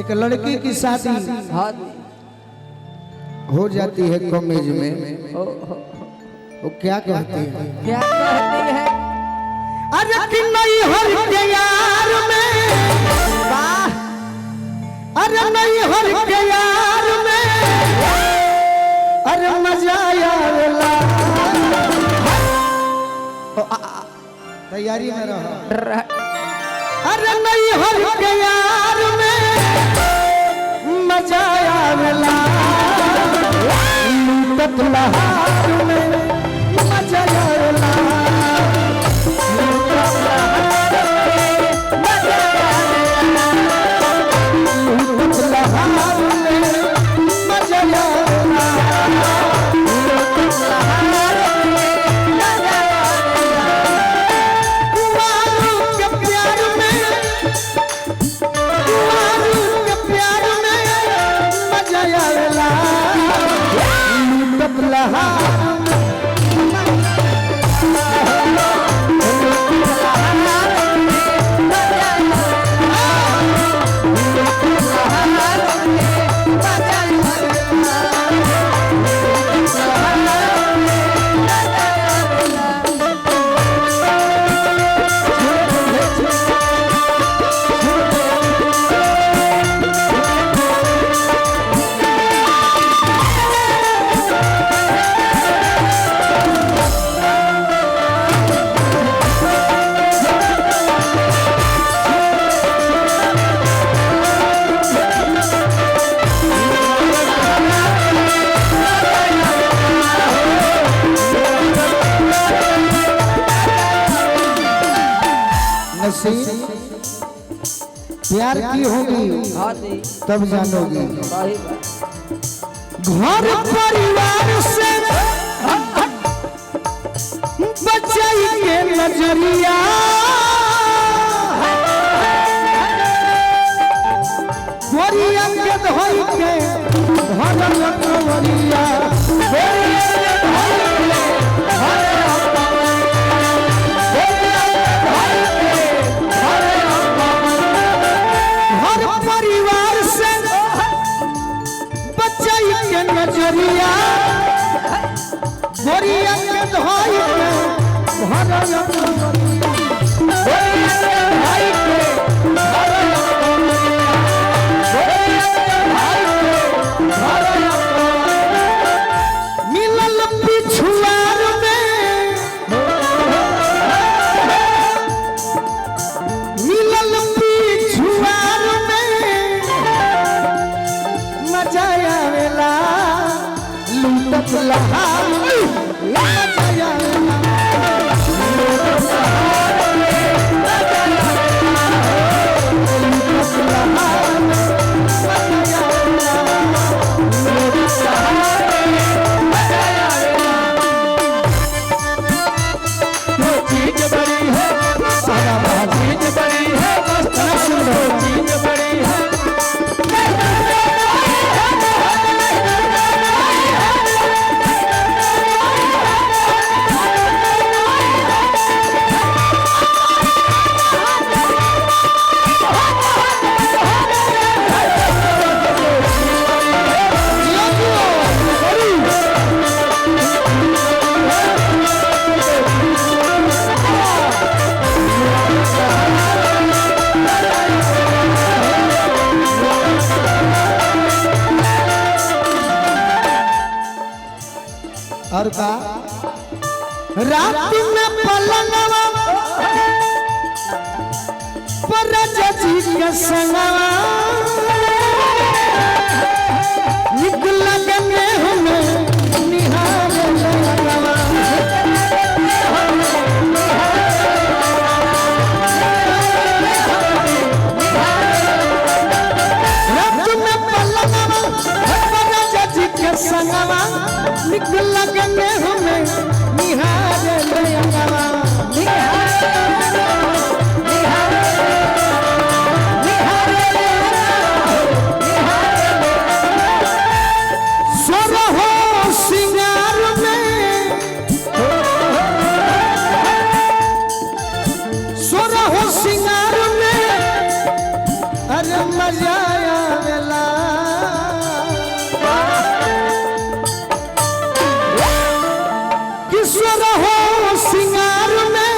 एक लड़की की शादी हो जाती है कॉलेज में, वो क्या कहती है? क्या कहती है? अरे कि नहीं हर के यार में, अरे नहीं हर के यार में, अरे मजा आवेला। तैयारी में रहो। अरे नहीं हर के यार में मजा आवेला, लूटत लहार में मजा आवेला, लूटत लहार में मजा आवेला, लूटत लहार में मजा आवेला, लूटत लहार में मजा आवेला। कुंवारों के प्यार में, कुंवारों के प्यार में मजा आवेला, लूटत लहार प्यार की होगी तब जानोगी। घर परिवार से बचाई के नजरिया, बोरिया के धोई के घर लखवरिया, बोरिया के धोई के घर परिवार से बचाई के नजरिया, बोरिया के धोई के घर लखवरिया, बोरिया के धोई के घर लखवरिया, बोरिया के धोई के घर लखवरिया। मिलल पिछुआर में, मिलल पिछुआर में मजा आवेला, लूटत लहार में मजा आवेला, लूटत लहार में मजा आवेला, लूटत लहार में मजा आवेला, लूटत लहार में मजा आवेला। वो चीज बड़ी है, सारा चीज बड़ी है, मस्त सुंदर चीज बड़ी है। और का रात में पलंगवा पर जी के संगवा, निकल गए हमें निहार लगवा, रात में पलंगवा पर जी के संगवा, निकल गए हमें निहार लगवा, निहार निहार निहार निहार। सोरहो किशोर हो सिंगार में।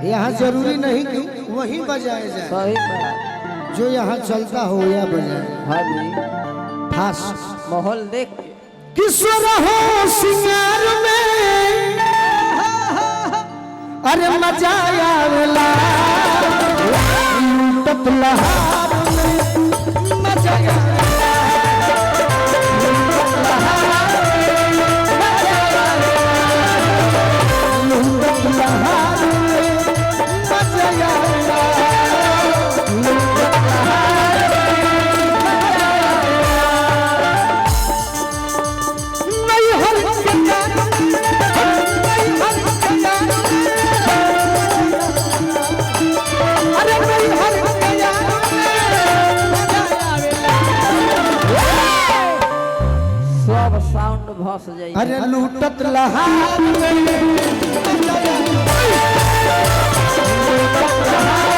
यहाँ जरूरी नहीं कि वहीं बजाया जाए, सही बात। जो यहाँ चलता हो या बजाए। हाँ जी, फास्ट माहौल देख के। किशोर हो सिंगार में, अरे मजा आवेला लूटत लहार में, मजा आवेला लूटत लहार में, मजा आवेला लूटत लहार में, मजा आवेला लूटत लहार में, मजा आवेला। नहीं हर सब साउंड भस जाइए। अरे लूटत लहार में, लूटत लहार